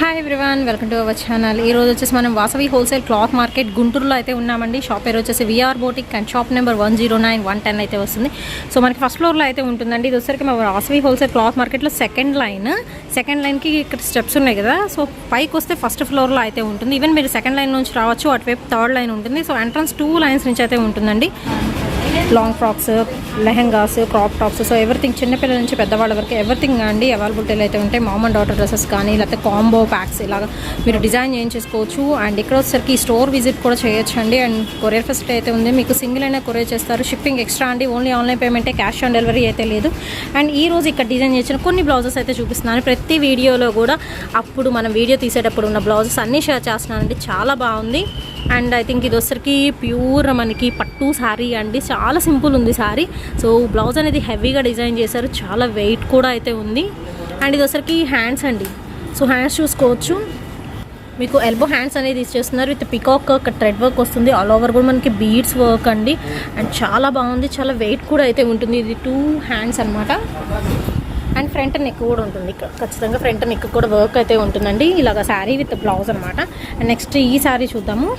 Hi everyone, welcome to our channel. ఈ రోజు వచ్చేసి మనం వాసవి హోల్సేల్ క్లాత్ మార్కెట్ గుంటూరులో అయితే ఉన్నామండి. షాప్ పేరు వచ్చేసి V R boutique and shop number 109 110 అయితే వస్తుంది. సో మనకి ఫస్ట్ ఫ్లోర్లో అయితే ఉంటుందండి. ఇది వచ్చేసరికి మన వాసవి హోల్సేల్ క్లాత్ మార్కెట్లో సెకండ్ లైన్కి ఇక్కడ స్టెప్స్ ఉన్నాయి కదా. సో పైకి వస్తే ఫస్ట్ ఫ్లోర్లో అయితే ఉంటుంది. ఈవెన్ మీరు సెకండ్ లైన్ నుంచి రావచ్చు, అటువైపు థర్డ్ లైన్ ఉంటుంది. సో ఎంట్రన్స్ 2 లైన్స్ నుంచి అయితే ఉంటుందండి. Long frocks, lehengas, crop tops, so everything చిన్నపిల్లల నుంచి పెద్దవాళ్ళ వరకు ఎవ్రీథింగ్ అండి అవైలబిలిటీలు అయితే ఉంటాయి. మామ్ అండ్ డాటర్ డ్రెస్సెస్ కానీ లేకపోతే కాంబో ప్యాక్స్ ఇలాగా మీరు డిజైన్ చేయించేసుకోవచ్చు. అండ్ ఇక్కడ వచ్చేసరికి స్టోర్ విజిట్ కూడా చేయొచ్చు అండి. అండ్ కొరియర్ ఫెసిలిటీ అయితే ఉంది. మీకు సింగిల్ అయినా కొరియర్ చేస్తారు. షిప్పింగ్ ఎక్స్ట్రా అండి. ఓన్లీ ఆన్లైన్ పేమెంటే, క్యాష్ ఆన్ డెలివరీ అయితే లేదు. అండ్ ఈ రోజు ఇక్కడ డిజైన్ చేసిన కొన్ని బ్లౌజెస్ అయితే చూపిస్తున్నాను. ప్రతి వీడియోలో కూడా అప్పుడు మనం వీడియో తీసేటప్పుడు ఉన్న బ్లౌజెస్ అన్నీ షేర్ చేస్తున్నానండి. చాలా బాగుంది. అండ్ ఐ థింక్ ఇది వచ్చరికి ప్యూర్ మనకి పట్టు శారీ అండి. చాలా సింపుల్ ఉంది శారీ. సో బ్లౌజ్ అనేది హెవీగా డిజైన్ చేశారు. చాలా వెయిట్ కూడా అయితే ఉంది. అండ్ ఇది వచ్చరికి హ్యాండ్స్ అండి. సో హ్యాండ్స్ చూసుకోవచ్చు. మీకు ఎల్బో హ్యాండ్స్ అనేది ఇచ్చేస్తున్నారు. విత్ పికాక్ థ్రెడ్ వర్క్ వస్తుంది. ఆల్ ఓవర్ కూడా మనకి బీడ్స్ వర్క్ అండి. అండ్ చాలా బాగుంది. చాలా వెయిట్ కూడా అయితే ఉంటుంది. ఇది 2 హ్యాండ్స్ అనమాట. అండ్ ఫ్రంట్ నెక్ కూడా ఉంటుంది. ఇక్కడ ఖచ్చితంగా ఫ్రంట్ నెక్ కూడా వర్క్ అయితే ఉంటుందండి. ఇలాగ శారీ విత్ బ్లౌజ్ అనమాట. అండ్ నెక్స్ట్ ఈ శారీ చూద్దాము.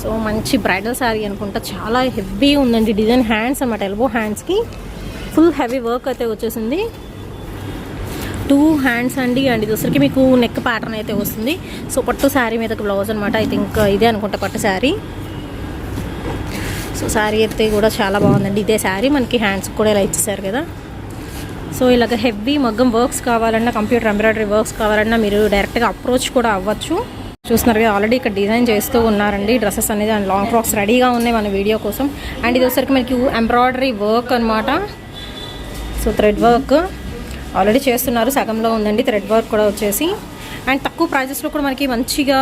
సో మంచి బ్రైడల్ శారీ అనుకుంటా. చాలా హెవీ ఉందండి డిజైన్. హ్యాండ్స్ అనమాట, ఎల్బో హ్యాండ్స్కి ఫుల్ హెవీ వర్క్ అయితే వచ్చేసింది. 2 హ్యాండ్స్ అండి. అండ్ ఇది వచ్చరికి మీకు నెక్ ప్యాటర్న్ అయితే వస్తుంది. సో పట్టు శారీ మీదకి బ్లౌజ్ అనమాట. ఐ థింక్ ఇదే అనుకుంటా పట్టు శారీ. సో శారీ అయితే కూడా చాలా బాగుందండి. ఇదే శారీ మనకి హ్యాండ్స్ కూడా ఇలా ఇచ్చేసారు కదా. సో ఇలాగ హెవీ మగ్గం వర్క్స్ కావాలన్నా, కంప్యూటర్ ఎంబ్రాయిడరీ వర్క్స్ కావాలన్నా మీరు డైరెక్ట్గా అప్రోచ్ కూడా అవ్వచ్చు. చూస్తున్నారు కదా, ఆల్రెడీ ఇక్కడ డిజైన్ చేస్తూ ఉన్నారండి డ్రెస్సెస్ అనేది. అండ్ లాంగ్ ఫ్రాక్స్ రెడీగా ఉన్నాయి మన వీడియో కోసం. అండ్ ఇది వచ్చరికి మనకి ఎంబ్రాయిడరీ వర్క్ అనమాట. సో థ్రెడ్ వర్క్ ఆల్రెడీ చేస్తున్నారు, సగంలో ఉందండి థ్రెడ్ వర్క్ కూడా వచ్చేసి. అండ్ తక్కువ ప్రైజెస్లో కూడా మంచిగా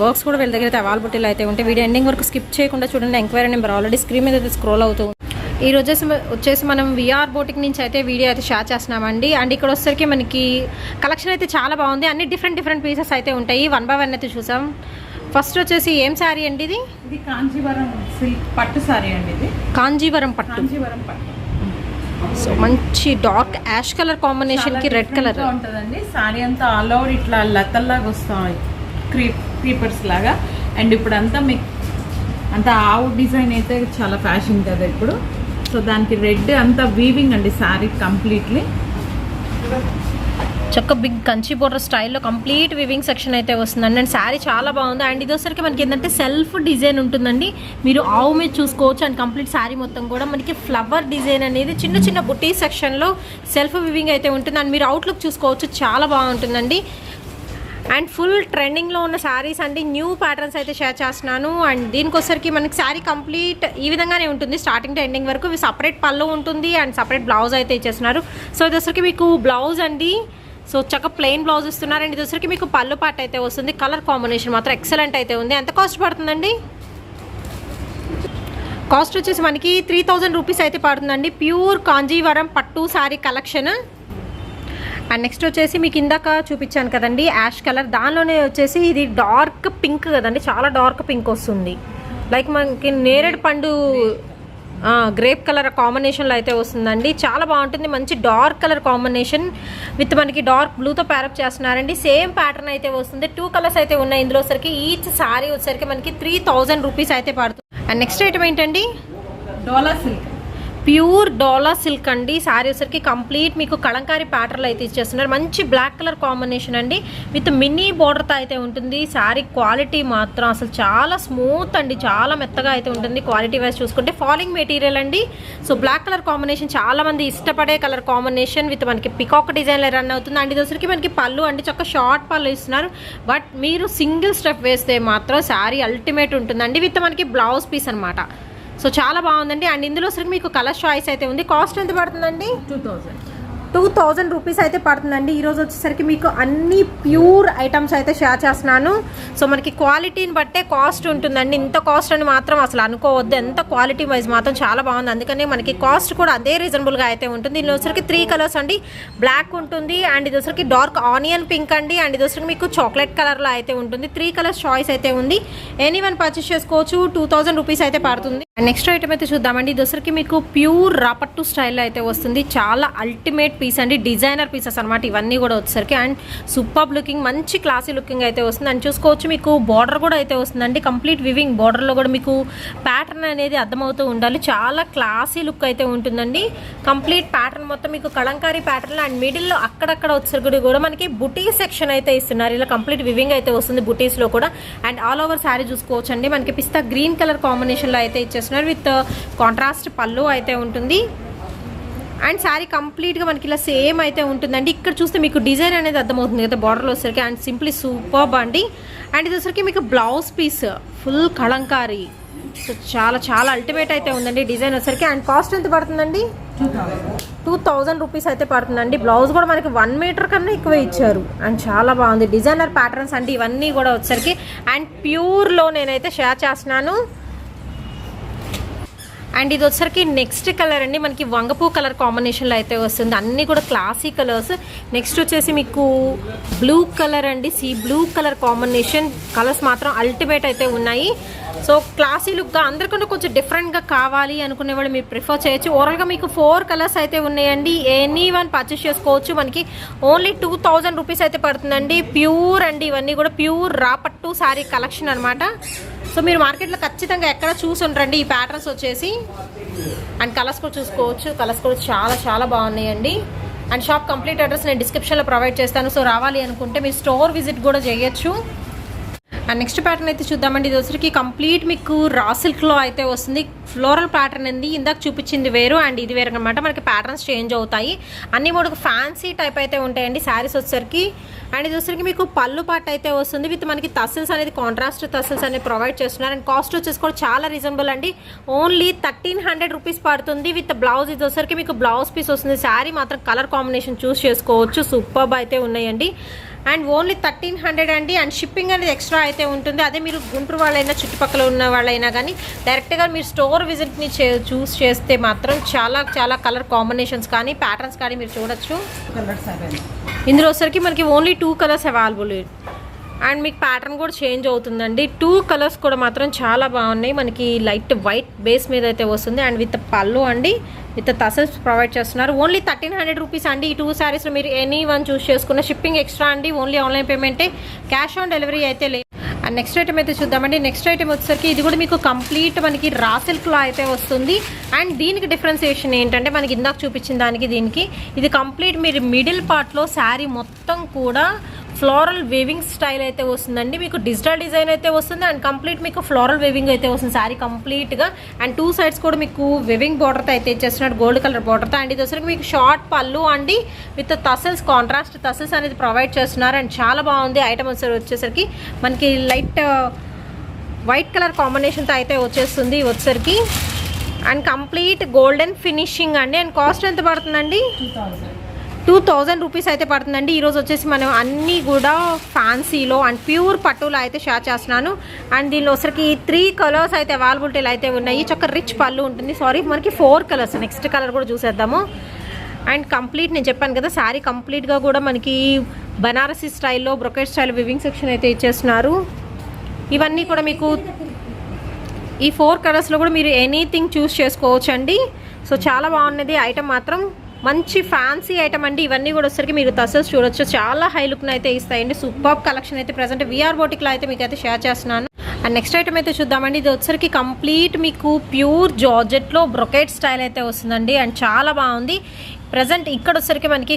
వర్క్స్ కూడా వీళ్ళ దగ్గర అయితే అవైలబిలిటీలో అయితే ఉంటాయి. వీడియో ఎండింగ్ వరకు స్కిప్ చేయకుండా చూడండి. ఎంక్వైరీ నెంబర్ ఆల్రెడీ స్క్రీన్ మీద అయితే స్క్రోల్ అవుతుంది. ఈ రోజు వచ్చేసి మనం విఆర్ బోటిక్ నుంచి అయితే వీడియో అయితే షేర్ చేస్తున్నామండి. అండ్ ఇక్కడ వచ్చేసరికి మనకి కలెక్షన్ అయితే చాలా బాగుంది. అన్ని డిఫరెంట్ పీసెస్ అయితే ఉంటాయి. 1 by 1 అయితే చూసాం. ఫస్ట్ వచ్చేసి ఏం శారీ అండి ఇది? ఇది కాంజీవరం సిల్క్ పట్టు శారీ అండి. ఇది కాంజీవరం పట్టు. సో మంచి డార్క్ యాష్ కలర్ కాంబినేషన్కి రెడ్ కలర్ ఉంటుందండి. శారీ అంతా ఆల్ ఓవర్ ఇట్లా లతల్లాగా వస్తాయి, క్రీపర్స్ లాగా. అండ్ ఇప్పుడు అంతా మీకు అంతా ఆవు డిజైన్ అయితే చాలా ఫ్యాషన్ కదా ఇప్పుడు. సో దానికి రెడ్ అంతా వీవింగ్ అండి శారీ కంప్లీట్లీ. చక్క బిగ్ కంచి బోర్డర్ స్టైల్లో కంప్లీట్ వివింగ్ సెక్షన్ అయితే వస్తుందండి. అండ్ శారీ చాలా బాగుంది. అండ్ ఇది వచ్చరికి మనకి ఏంటంటే సెల్ఫ్ డిజైన్ ఉంటుందండి. మీరు ఆవు మీద చూసుకోవచ్చు. అండ్ కంప్లీట్ శారీ మొత్తం కూడా మనకి ఫ్లవర్ డిజైన్ అనేది చిన్న బుటీ సెక్షన్లో సెల్ఫ్ వివింగ్ అయితే ఉంటుంది. అండ్ మీరు అవుట్లుక్ చూసుకోవచ్చు, చాలా బాగుంటుందండి. అండ్ ఫుల్ ట్రెండింగ్లో ఉన్న శారీస్ అండి. న్యూ ప్యాటర్న్స్ అయితే షేర్ చేస్తున్నాను. అండ్ దీనికోసరికి మనకి శారీ కంప్లీట్ ఈ విధంగానే ఉంటుంది. స్టార్టింగ్ టు ఎండింగ్ వరకు సపరేట్ పళ్ళు ఉంటుంది. అండ్ సపరేట్ బ్లౌజ్ అయితే ఇచ్చేస్తున్నారు. సో ఇది వచ్చరికి మీకు బ్లౌజ్ అండి. సో చక్క ప్లెయిన్ బ్లౌజ్ ఇస్తున్నారు. అండ్ ఇది వచ్చరికి మీకు పళ్ళు పాట అయితే వస్తుంది. కలర్ కాంబినేషన్ మాత్రం ఎక్సలెంట్ అయితే ఉంది. ఎంత కాస్ట్ పడుతుందండి? కాస్ట్ వచ్చేసి మనకి 3000 రూపీస్ అయితే పడుతుందండి. ప్యూర్ కాంజీవరం పట్టు శారీ కలెక్షన్. అండ్ నెక్స్ట్ వచ్చేసి మీకు ఇందాక చూపించాను కదండి యాష్ కలర్, దానిలోనే వచ్చేసి ఇది డార్క్ పింక్ కదండి. చాలా డార్క్ పింక్ వస్తుంది. లైక్ మనకి నేరేడు పండు గ్రేప్ కలర్ కాంబినేషన్లో అయితే వస్తుందండి. చాలా బాగుంటుంది. మంచి డార్క్ కలర్ కాంబినేషన్ విత్ మనకి డార్క్ బ్లూతో ప్యారప్ చేస్తున్నారండి. సేమ్ ప్యాటర్న్ అయితే వస్తుంది. 2 కలర్స్ అయితే ఉన్నాయి ఇందులో. వచ్చరికి ఈచ్ శారీ వచ్చరికి మనకి 3000 రూపీస్ అయితే పడుతుంది. అండ్ నెక్స్ట్ ఐటమ్ ఏంటండి? డోలా సిల్క్, ప్యూర్ డోలా సిల్క్ అండి. శారీ వచ్చరికి కంప్లీట్ మీకు కలంకారీ ప్యాటర్న్లో అయితే ఇచ్చేస్తున్నారు. మంచి బ్లాక్ కలర్ కాంబినేషన్ అండి విత్ మినీ బోర్డర్తో అయితే ఉంటుంది. శారీ క్వాలిటీ మాత్రం అసలు చాలా స్మూత్ అండి. చాలా మెత్తగా అయితే ఉంటుంది క్వాలిటీ వైజ్ చూసుకుంటే. ఫాలింగ్ మెటీరియల్ అండి. సో బ్లాక్ కలర్ కాంబినేషన్ చాలా మంది ఇష్టపడే కలర్ కాంబినేషన్ విత్ మనకి పికాక్ డిజైన్లో రన్ అవుతుంది. అండ్ ఇది వచ్చరికి మనకి పళ్ళు అండి, చక్క షార్ట్ పళ్ళు ఇస్తున్నారు. బట్ మీరు సింగిల్ స్టెప్ వేస్తే మాత్రం శారీ అల్టిమేట్ ఉంటుందండి. విత్ మనకి బ్లౌజ్ పీస్ అనమాట. సో చాలా బాగుందండి. అండ్ ఇందులో సరికి మీకు కలర్ చాయిస్ అయితే ఉంది. కాస్ట్ ఎంత పడుతుందండి? 2000 రూపీస్ అయితే పడుతుందండి. ఈరోజు వచ్చేసరికి మీకు అన్ని ప్యూర్ ఐటమ్స్ అయితే షేర్ చేస్తున్నాను. సో మనకి క్వాలిటీని బట్టే కాస్ట్ ఉంటుందండి. ఇంత కాస్ట్ అని మాత్రం అసలు అనుకోవద్దు. ఎంత క్వాలిటీ వైజ్ మాత్రం చాలా బాగుంది. అందుకని మనకి కాస్ట్ కూడా అదే రీజనబుల్గా అయితే ఉంటుంది. ఇందులో వచ్చరికి 3 కలర్స్ అండి. బ్లాక్ ఉంటుంది. అండ్ ఇది వచ్చరికి డార్క్ ఆనియన్ పింక్ అండి. అండ్ ఇది వచ్చరికి మీకు చాక్లెట్ కలర్లో అయితే ఉంటుంది. 3 కలర్స్ చాయిస్ అయితే ఉంది. ఎనీవన్ పర్చేస్ చేసుకోవచ్చు. 2000 రూపీస్ అయితే పడుతుంది. నెక్స్ట్ ఐటమ్ అయితే చూద్దామండి. ఇది వచ్చరికి మీకు ప్యూర్ రాపట్టు స్టైల్లో అయితే వస్తుంది. చాలా అల్టిమేట్ పీస్ అండి, డిజైనర్ పీసెస్ అనమాట ఇవన్నీ కూడా వచ్చేసరికి. అండ్ సూపర్ లుకింగ్, మంచి క్లాసీ లుకింగ్ అయితే వస్తుంది. అండ్ చూసుకోవచ్చు మీకు బార్డర్ కూడా అయితే వస్తుందండి, కంప్లీట్ వివింగ్ బార్డర్లో కూడా మీకు ప్యాటర్న్ అనేది అర్థమవుతూ ఉండాలి. చాలా క్లాసీ లుక్ అయితే ఉంటుందండి. కంప్లీట్ ప్యాటర్న్ మొత్తం మీకు కలంకారీ ప్యాటర్న్ అండ్ మిడిల్లో అక్కడక్కడ వచ్చేసరికి కూడా మనకి బుటీ సెక్షన్ అయితే ఇస్తున్నారు. ఇలా కంప్లీట్ వివింగ్ అయితే వస్తుంది బుటీస్లో కూడా. అండ్ ఆల్ ఓవర్ శారీ చూసుకోవచ్చు అండి, మనకి పిస్తా గ్రీన్ కలర్ కాంబినేషన్లో అయితే ఇచ్చేస్తున్నారు. విత్ కాంట్రాస్ట్ పళ్ళు అయితే ఉంటుంది. అండ్ శారీ కంప్లీట్గా మనకి ఇలా సేమ్ అయితే ఉంటుందండి. ఇక్కడ చూస్తే మీకు డిజైన్ అనేది అర్థమవుతుంది కదా బార్డర్లో వచ్చరికి. అండ్ సింప్లీ సూపర్బ్ అండి. అండ్ ఇది వచ్చరికి మీకు blouse piece full kalamkari, so చాలా చాలా అల్టిమేట్ అయితే ఉందండి డిజైన్ వచ్చరికి. అండ్ కాస్ట్ ఎంత పడుతుందండి? 2000 రూపీస్ అయితే పడుతుందండి. బ్లౌజ్ కూడా మనకి 1 మీటర్ కన్నా ఎక్కువ ఇచ్చారు. అండ్ చాలా బాగుంది, డిజైనర్ ప్యాటర్న్స్ అండి ఇవన్నీ కూడా వచ్చరికి. అండ్ ప్యూర్లో నేనైతే షేర్ చేస్తున్నాను. అండ్ ఇది వచ్చరికి నెక్స్ట్ కలర్ అండి, మనకి వంగపూ కలర్ కాంబినేషన్లో అయితే వస్తుంది. అన్నీ కూడా క్లాసీ కలర్స్. నెక్స్ట్ వచ్చేసి మీకు బ్లూ కలర్ అండి, sea blue colour combination. Colours మాత్రం అల్టిమేట్ అయితే ఉన్నాయి. సో క్లాసీ లుక్గా అందరికన్నా కొంచెం డిఫరెంట్గా కావాలి అనుకునే వాళ్ళు మీరు ప్రిఫర్ చేయొచ్చు. ఓవరాల్గా మీకు 4 కలర్స్ అయితే ఉన్నాయండి. ఎనీ వన్ పర్చేస్ చేసుకోవచ్చు. మనకి ఓన్లీ 2000 రూపీస్ అయితే పడుతుందండి. ప్యూర్ అండి ఇవన్నీ కూడా ప్యూర్ రాపట్టు శారీ కలెక్షన్ అనమాట. సో మీరు మార్కెట్లో ఖచ్చితంగా ఎక్కడ చూసి ఉంటారండి ఈ ప్యాటర్న్స్ వచ్చేసి. అండ్ కలర్స్ కూడా చూసుకోవచ్చు, కలర్స్ కూడా చాలా చాలా బాగున్నాయండి. అండ్ షాప్ కంప్లీట్ అడ్రస్ నేను డిస్క్రిప్షన్లో ప్రొవైడ్ చేస్తాను. సో రావాలి అనుకుంటే మీరు స్టోర్ విజిట్ కూడా చేయొచ్చు. అండ్ నెక్స్ట్ ప్యాటర్న్ అయితే చూద్దామండి. ఇది వచ్చరికి కంప్లీట్ మీకు రా సిల్క్లో అయితే వస్తుంది. ఫ్లోరల్ ప్యాటర్న్ అండి, ఇందాక చూపించింది వేరు అండ్ ఇది వేరు అనమాట. మనకి ప్యాటర్న్స్ చేంజ్ అవుతాయి. అన్ని మూడు ఫ్యాన్సీ టైప్ అయితే ఉంటాయండి శారీస్ వచ్చరికి. అండ్ ఇది వచ్చరికి మీకు పళ్ళు పాట అయితే వస్తుంది. విత్ మనకి టసల్స్ అనేది కాంట్రాస్ట్ టసల్స్ అనేది ప్రొవైడ్ చేస్తున్నారు. అండ్ కాస్ట్ వచ్చేసి కూడా చాలా రీజనబుల్ అండి. ఓన్లీ 1300 రూపీస్ పడుతుంది విత్ బ్లౌజ్. ఇది వచ్చరికి మీకు బ్లౌజ్ పీస్ వస్తుంది. శారీ మాత్రం కలర్ కాంబినేషన్ చూస్ చేసుకోవచ్చు. సూపర్బ్ అయితే ఉన్నాయండి. అండ్ ఓన్లీ 1300 అండి. అండ్ షిప్పింగ్ అనేది ఎక్స్ట్రా అయితే ఉంటుంది. అదే మీరు గుంటూరు వాళ్ళైనా చుట్టుపక్కల ఉన్న వాళ్ళైనా కానీ డైరెక్ట్గా మీరు స్టోర్ విజిట్ని చూస్ చేస్తే మాత్రం చాలా చాలా కలర్ కాంబినేషన్స్ కానీ ప్యాటర్న్స్ కానీ మీరు చూడొచ్చు. ఇందులో వచ్చరికి మనకి ఓన్లీ 2 కలర్స్ అవైలబుల్. అండ్ మీకు ప్యాటర్న్ కూడా చేంజ్ అవుతుందండి. 2 కలర్స్ కూడా మాత్రం చాలా బాగున్నాయి. మనకి లైట్ వైట్ బేస్ మీద అయితే వస్తుంది. అండ్ విత్ పళ్ళు అండి, విత్ టసల్స్ ప్రొవైడ్ చేస్తున్నారు. ఓన్లీ 1300 రూపీస్ అండి. ఈ 2 శారీస్లో మీరు ఎనీ వన్ చూస్ చేసుకున్న షిప్పింగ్ ఎక్స్ట్రా అండి. ఓన్లీ ఆన్లైన్ పేమెంటే, క్యాష్ ఆన్ డెలివరీ అయితే లేదు. అండ్ నెక్స్ట్ ఐటమ్ అయితే చూద్దామండి. నెక్స్ట్ ఐటమ్ వచ్చేసరికి ఇది కూడా మీకు కంప్లీట్ మనకి రా సిల్క్లో అయితే వస్తుంది. అండ్ దీనికి డిఫరెన్సియేషన్ ఏంటంటే మనకి ఇందాక చూపించిన దానికి దీనికి ఇది కంప్లీట్ మీరు మిడిల్ పార్ట్లో శారీ మొత్తం కూడా ఫ్లోరల్ వేవింగ్ స్టైల్ అయితే వస్తుందండి. మీకు డిజిటల్ డిజైన్ అయితే వస్తుంది. అండ్ కంప్లీట్ మీకు ఫ్లోరల్ వేవింగ్ అయితే వస్తుంది శారీ కంప్లీట్గా. అండ్ 2 సైడ్స్ కూడా మీకు వేవింగ్ బార్డర్తో అయితే ఇచ్చేస్తున్నాడు, గోల్డ్ కలర్ బార్డర్తో. అండ్ ఇది వచ్చరికి మీకు షార్ట్ పళ్ళు అండి విత్ టసల్స్, కాంట్రాస్ట్ టసల్స్ అనేది ప్రొవైడ్ చేస్తున్నారు. అండ్ చాలా బాగుంది ఐటమ్ వచ్చేసరికి మనకి లైట్ వైట్ కలర్ కాంబినేషన్తో అయితే వచ్చేస్తుంది వచ్చరికి. అండ్ కంప్లీట్ గోల్డెన్ ఫినిషింగ్ అండి. అండ్ కాస్ట్ ఎంత పడుతుందండి? 2000 రూపీస్ అయితే పడుతుందండి. ఈరోజు వచ్చేసి మనం అన్నీ కూడా ఫ్యాన్సీలో అండ్ ప్యూర్ పట్టులో అయితే షేర్ చేస్తున్నాను. అండ్ దీనిలో వచ్చరికి 3 కలర్స్ అయితే అవైలబిలిటీలు అయితే ఉన్నాయి. చక్క రిచ్ పళ్ళు ఉంటుంది. సారీ మనకి 4 కలర్స్. నెక్స్ట్ కలర్ కూడా చూసేద్దాము. అండ్ కంప్లీట్ నేను చెప్పాను కదా శారీ కంప్లీట్గా కూడా మనకి బనారసీ స్టైల్లో బ్రొకెట్ స్టైల్ వివింగ్ సెక్షన్ అయితే ఇచ్చేస్తున్నారు. ఇవన్నీ కూడా మీకు ఈ 4 కలర్స్లో కూడా మీరు ఎనీథింగ్ చూస్ చేసుకోవచ్చు అండి. సో చాలా బాగున్నది ఐటమ్ మాత్రం, మంచి ఫ్యాన్సీ ఐటమ్ అండి. ఇవన్నీ కూడా వచ్చరికి మీరు టసల్స్ చూడొచ్చు, చాలా హై లుక్ని అయితే ఇస్తాయండి. సూపర్ కలెక్షన్ అయితే ప్రజెంట్ విఆర్ బోటిక్లో అయితే మీకు అయితే షేర్ చేస్తున్నాను. అండ్ నెక్స్ట్ ఐటమ్ అయితే చూద్దామండి. ఇది వచ్చరికి కంప్లీట్ మీకు ప్యూర్ జార్జెట్లో బ్రొకెట్ స్టైల్ అయితే వస్తుందండి. అండ్ చాలా బాగుంది. ప్రజెంట్ ఇక్కడ వచ్చరికి మనకి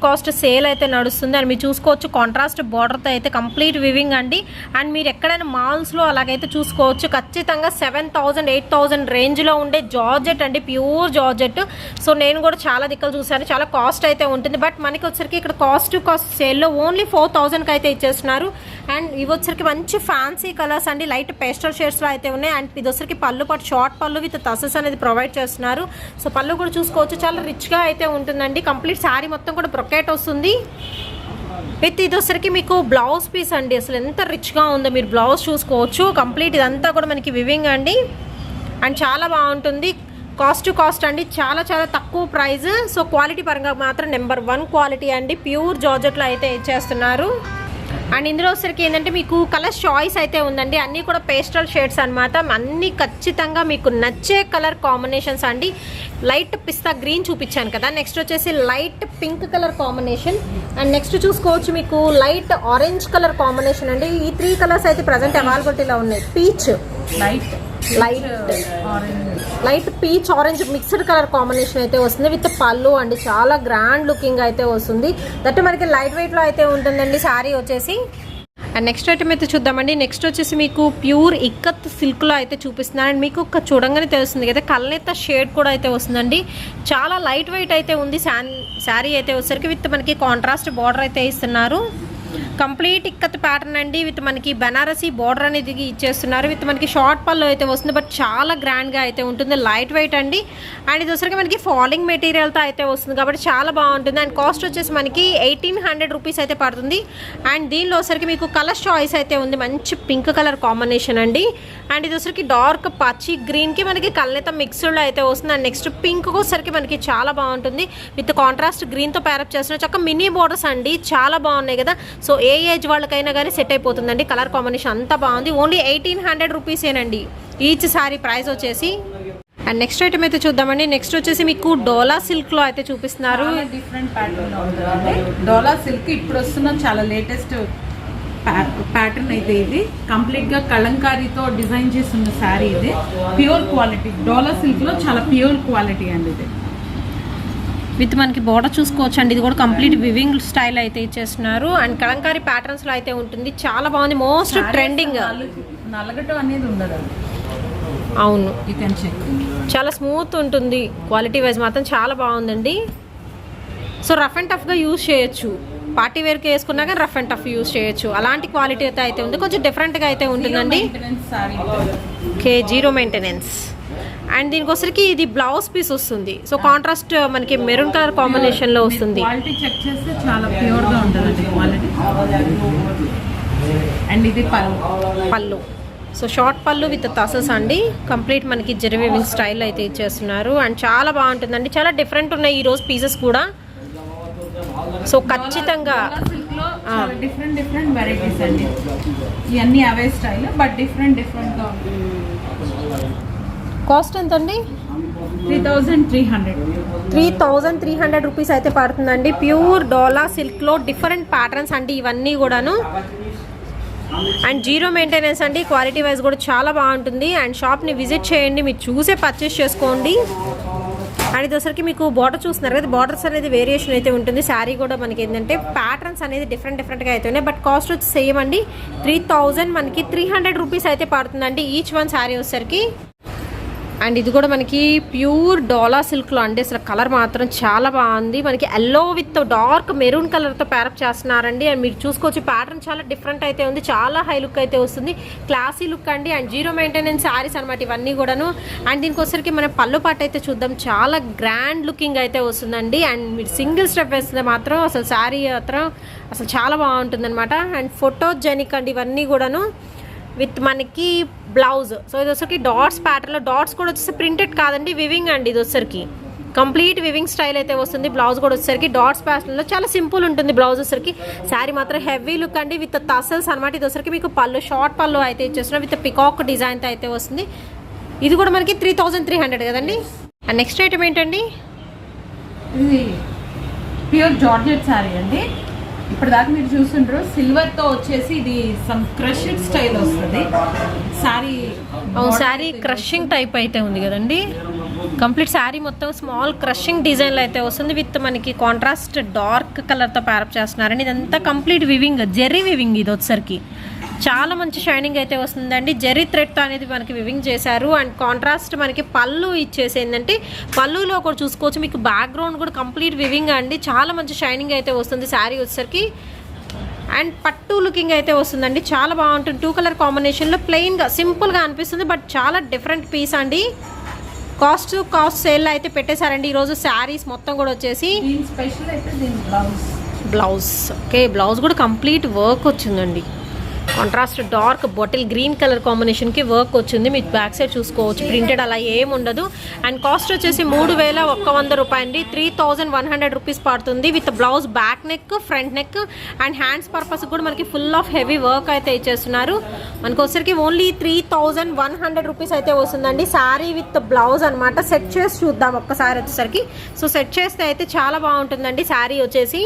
కాస్ట్ సేల్ అయితే నడుస్తుంది. అండ్ మీరు చూసుకోవచ్చు కాంట్రాస్ట్ బార్డర్తో అయితే కంప్లీట్ వివింగ్ అండి. అండ్ మీరు ఎక్కడైనా మాల్స్లో అలాగైతే చూసుకోవచ్చు. ఖచ్చితంగా 7000 8000 రేంజ్లో ఉండే జార్జెట్ అండి, ప్యూర్ జార్జెట్. సో నేను కూడా చాలా దిక్కలు చూసాను, చాలా కాస్ట్ అయితే ఉంటుంది. బట్ మనకి వచ్చరికి ఇక్కడ కాస్ట్ సేల్లో ఓన్లీ 4000కి అయితే ఇచ్చేస్తున్నారు. అండ్ ఇవి వచ్చరికి మంచి ఫ్యాన్సీ కలర్స్ అండి, లైట్ పేస్టల్ షేడ్స్లో అయితే ఉన్నాయి. అండ్ ఇది వచ్చరికి పళ్ళు పాటు షార్ట్ పళ్ళు విత్ టసల్స్ అనేది ప్రొవైడ్ చేస్తున్నారు. సో పళ్ళు కూడా చూసుకోవచ్చు, చాలా రిచ్గా అయితే ఉంటుందండి. కంప్లీట్ శారీ మొత్తం కూడా బ్రొకెట్ వస్తుంది. విత్ ఇది వచ్చరికి మీకు బ్లౌజ్ పీస్ అండి. అసలు ఎంత రిచ్గా ఉందో మీరు బ్లౌజ్ చూసుకోవచ్చు. కంప్లీట్ ఇదంతా కూడా మనకి వివింగ్ అండి. అండ్ చాలా బాగుంటుంది. కాస్ట్ అండి, చాలా చాలా తక్కువ ప్రైస్. సో క్వాలిటీ పరంగా మాత్రం నెంబర్ 1 క్వాలిటీ అండి. ప్యూర్ జార్జెట్లో అయితే ఇచ్చేస్తున్నారు. అండ్ ఇందులో వచ్చరికి ఏంటంటే మీకు కలర్ చాయిస్ అయితే ఉందండి, అన్నీ కూడా పేస్టల్ షేడ్స్ అనమాట. అన్నీ ఖచ్చితంగా మీకు నచ్చే కలర్ కాంబినేషన్స్ అండి. లైట్ పిస్తా గ్రీన్ చూపించాను కదా, నెక్స్ట్ వచ్చేసి light pink colour combination, and next చూసుకోవచ్చు మీకు లైట్ ఆరెంజ్ కలర్ కాంబినేషన్ అండి. ఈ 3 కలర్స్ అయితే ప్రజెంట్ అవైలబిలిటీలో ఉన్నాయి. Peach, light peach orange mixed colour combination అయితే వస్తుంది విత్ పళ్ళు అండి. చాలా గ్రాండ్ లుకింగ్ అయితే వస్తుంది. దట్ మనకి లైట్ వెయిట్లో అయితే ఉంటుందండి శారీ వచ్చేసి. అండ్ నెక్స్ట్ ఐటమ్ అయితే చూద్దామండి. నెక్స్ట్ వచ్చేసి మీకు ప్యూర్ ఇక్కత్ సిల్క్లో అయితే చూపిస్తున్నాను. అండ్ మీకు చూడంగానే తెలుస్తుంది కదా, కల్నేత షేడ్ కూడా అయితే వస్తుందండి. చాలా లైట్ వెయిట్ అయితే ఉంది శారీ అయితే వచ్చేసరికి. విత్ మనకి కాంట్రాస్ట్ బార్డర్ అయితే ఇస్తున్నారు. కంప్లీట్ ఇక్కత్ ప్యాటర్న్ అండి, విత్ మనకి బనారసీ బార్డర్ అనేది ఇచ్చేస్తున్నారు. విత్ మనకి షార్ట్ పళ్ళు అయితే వస్తుంది, బట్ చాలా గ్రాండ్గా అయితే ఉంటుంది. లైట్ వెయిట్ అండి. అండ్ ఇది వచ్చరికి మనకి ఫాలింగ్ మెటీరియల్తో అయితే వస్తుంది కాబట్టి చాలా బాగుంటుంది. అండ్ కాస్ట్ వచ్చేసి మనకి 1800 రూపీస్ అయితే పడుతుంది. అండ్ దీనిలో వచ్చరికి మీకు కలర్ చాయిస్ అయితే ఉంది. మంచి పింక్ కలర్ కాంబినేషన్ అండి. అండ్ ఇది వచ్చరికి డార్క్ పచ్చి గ్రీన్కి మనకి కల్నేత మిక్స్డ్లో అయితే వస్తుంది. అండ్ నెక్స్ట్ పింక్ వచ్చరికి మనకి చాలా బాగుంటుంది. విత్ కాంట్రాస్ట్ గ్రీన్తో ప్యారప్ చేస్తున్న చక్క మినీ బోర్డర్స్ అండి, చాలా బాగున్నాయి కదా. సో ఏ ఏజ్ వాళ్ళకైనా కానీ సెట్ అయిపోతుందండి. కలర్ కాంబినేషన్ అంతా బాగుంది. ఓన్లీ 1800 రూపీసేనండి ఈచ్ సారీ ప్రైస్ వచ్చేసి. అండ్ నెక్స్ట్ ఐటమ్ అయితే చూద్దామండి. నెక్స్ట్ వచ్చేసి మీకు డోలా సిల్క్లో అయితే చూపిస్తున్నారు. డిఫరెంట్ ప్యాటర్న్లో ఉంటుంది డోలా సిల్క్. ఇప్పుడు వస్తున్న చాలా లేటెస్ట్ ప్యాటర్న్ అయితే ఇది. కంప్లీట్గా కలంకారీతో డిజైన్ చేస్తున్న శారీ ఇది. ప్యూర్ క్వాలిటీ డోలా సిల్క్లో చాలా ప్యూర్ క్వాలిటీ అండి ఇది. విత్ మనకి బోర్డర్ చూసుకోవచ్చు అండి. ఇది కూడా కంప్లీట్ వివింగ్ స్టైల్ అయితే ఇచ్చేస్తున్నారు. అండ్ కలంకారీ ప్యాటర్న్స్లో అయితే ఉంటుంది. చాలా బాగుంది. Most trending. నలగటం అనేది ఉండదు. అవును, యూ కెన్ చెక్. చాలా స్మూత్ ఉంటుంది. క్వాలిటీ వైజ్ మాత్రం చాలా బాగుందండి. సో రఫ్ అండ్ టఫ్గా యూజ్ చేయొచ్చు. పార్టీ వేర్కి వేసుకున్నా కానీ రఫ్ అండ్ టఫ్ యూజ్ చేయొచ్చు. అలాంటి క్వాలిటీ అయితే ఉంది. కొంచెం డిఫరెంట్గా అయితే ఉంటుందండి. Okay, 0 maintenance. అండ్ దీనికోసరికి ఇది బ్లౌజ్ పీస్ వస్తుంది. సో కాంట్రాస్ట్ మనకి మెరూన్ కలర్ కాంబినేషన్లో వస్తుంది. క్వాలిటీ చెక్ చేస్తే చాలా ప్యూర్గా ఉంటుంది క్వాలిటీ. అండ్ ఇది పళ్ళు. సో షార్ట్ పళ్ళు విత్ తసల్స్ అండి. కంప్లీట్ మనకి జెరీ వీవింగ్ స్టైల్ అయితే ఇచ్చేస్తున్నారు. అండ్ చాలా బాగుంటుందండి. చాలా డిఫరెంట్ ఉన్నాయి ఈరోజు పీసెస్ కూడా. సో ఖచ్చితంగా డిఫరెంట్ వెరైటీస్ అండి. ఇవన్నీ అవే స్టైల్ బట్ డిఫరెంట్గా ఉంటుంది. కాస్ట్ ఎంత అండి? 3300 రూపీస్ అయితే పడుతుందండి. ప్యూర్ డోలా సిల్క్లో డిఫరెంట్ ప్యాటర్న్స్ అండి ఇవన్నీ కూడాను. అండ్ 0 మెయింటెనెన్స్ అండి. క్వాలిటీ వైజ్ కూడా చాలా బాగుంటుంది. అండ్ షాప్ని విజిట్ చేయండి, మీరు చూసే పర్చేస్ చేసుకోండి. అండ్ ఇది వచ్చరికి మీకు బార్డర్ చూస్తున్నారు కదా, బార్డర్స్ అనేది వేరియేషన్ అయితే ఉంటుంది. శారీ కూడా మనకి ఏంటంటే ప్యాటర్న్స్ అనేది డిఫరెంట్గా అయితే ఉన్నాయి. బట్ కాస్ట్ వచ్చి సేమ్ అండి. 3000 మనకి 300 రూపీస్ అయితే పడుతుందండి ఈచ్ వన్ శారీ వచ్చరికి. అండ్ ఇది కూడా మనకి ప్యూర్ డోలా సిల్క్లో అండి. అసలు కలర్ మాత్రం చాలా బాగుంది. మనకి ఎల్లో విత్ డార్క్ మెరూన్ కలర్తో ప్యారప్ చేస్తున్నారండి. అండ్ మీరు చూసుకోవచ్చు ప్యాటర్న్ చాలా డిఫరెంట్ అయితే ఉంది. చాలా హై లుక్ అయితే వస్తుంది. క్లాసీ లుక్ అండి. అండ్ 0 మెయింటెనెన్స్ శారీస్ అనమాట ఇవన్నీ కూడాను. అండ్ దీనికోసరికి మనం పళ్ళు పాటు అయితే చూద్దాం. చాలా గ్రాండ్ లుకింగ్ అయితే వస్తుందండి. అండ్ మీరు సింగిల్ స్టెప్ వేస్తే మాత్రం అసలు శారీ మాత్రం అసలు చాలా బాగుంటుంది అనమాట. అండ్ ఫోటోజెనిక్ అండి ఇవన్నీ కూడాను. విత్ మనకి బ్లౌజ్. సో ఇది వచ్చరికి డాట్స్ ప్యాటర్న్లో, డాట్స్ కూడా వచ్చేసి ప్రింటెడ్ కాదండి, వివింగ్ అండి. ఇది వచ్చరికి కంప్లీట్ వివింగ్ స్టైల్ అయితే వస్తుంది. బ్లౌజ్ కూడా వచ్చేసరికి డాట్స్ ప్యాటర్న్లో చాలా సింపుల్ ఉంటుంది బ్లౌజ్ వచ్చరికి. శారీ మాత్రం హెవీ లుక్ అండి విత్ టసల్స్ అనమాట. ఇది వచ్చరికి మీకు పళ్ళు షార్ట్ పళ్ళు అయితే ఇచ్చేస్తున్నాం విత్ పికాక్ డిజైన్తో అయితే వస్తుంది. ఇది కూడా మనకి 3300 కదండి. అండ్ నెక్స్ట్ ఐటమ్ ఏంటండి? ఇది ప్యూర్ జార్జెట్ శారీ అండి. ఇప్పుడు దాకా మీరు చూస్తుంటారు సిల్వర్తో వచ్చేసి ఇది సమ్ క్రష్డ్ స్టైల్ వస్తుంది శారీ. శారీ క్రషింగ్ టైప్ అయితే ఉంది కదండి. కంప్లీట్ శారీ మొత్తం స్మాల్ క్రషింగ్ డిజైన్లో అయితే వస్తుంది. విత్ మనకి కాంట్రాస్ట్ డార్క్ కలర్తో ప్యారప్ చేస్తున్నారండి. ఇదంతా కంప్లీట్ వివింగ్, జెర్రీ వివింగ్. ఇది వచ్చరికి చాలా మంచి షైనింగ్ అయితే వస్తుందండి. జెర్రీ థ్రెడ్తో అనేది మనకి వివింగ్ చేశారు. అండ్ కాంట్రాస్ట్ మనకి పళ్ళు ఇచ్చేసి ఏంటంటే పళ్ళులో కూడా చూసుకోవచ్చు మీకు బ్యాక్గ్రౌండ్ కూడా కంప్లీట్ వివింగ్ అండి. చాలా మంచి షైనింగ్ అయితే వస్తుంది శారీ వచ్చేసరికి. అండ్ పట్టు లుకింగ్ అయితే వస్తుందండి. చాలా బాగుంటుంది. 2 కలర్ కాంబినేషన్లో ప్లెయిన్గా సింపుల్గా అనిపిస్తుంది. బట్ చాలా డిఫరెంట్ పీస్ అండి. కాస్ట్ సేల్ అయితే పెట్టేశారండి ఈరోజు శారీస్ మొత్తం కూడా వచ్చేసి. స్పెషల్ అయితే బ్లౌజ్. ఓకే, బ్లౌజ్ కూడా కంప్లీట్ వర్క్ వచ్చిందండి. Contrast dark bottle green colour కాంబినేషన్కి వర్క్ వచ్చింది. మీకు బ్యాక్ సైడ్ చూసుకోవచ్చు, ప్రింటెడ్ అలా ఏం ఉండదు. అండ్ కాస్ట్ వచ్చేసి 3100 రూపాయలు అండి. 3100 రూపీస్ పడుతుంది with blouse back neck, front neck and hands purpose కూడా మనకి ఫుల్ ఆఫ్ హెవీ వర్క్ అయితే ఇచ్చేస్తున్నారు. మనకు వచ్చరికి ఓన్లీ 3100 రూపీస్ అయితే వస్తుందండి. శారీ విత్ బ్లౌజ్ అనమాట. సెట్ చేసి చూద్దాం ఒక్కసారి వచ్చేసరికి. సో సెట్ చేస్తే అయితే చాలా బాగుంటుందండి శారీ వచ్చేసి.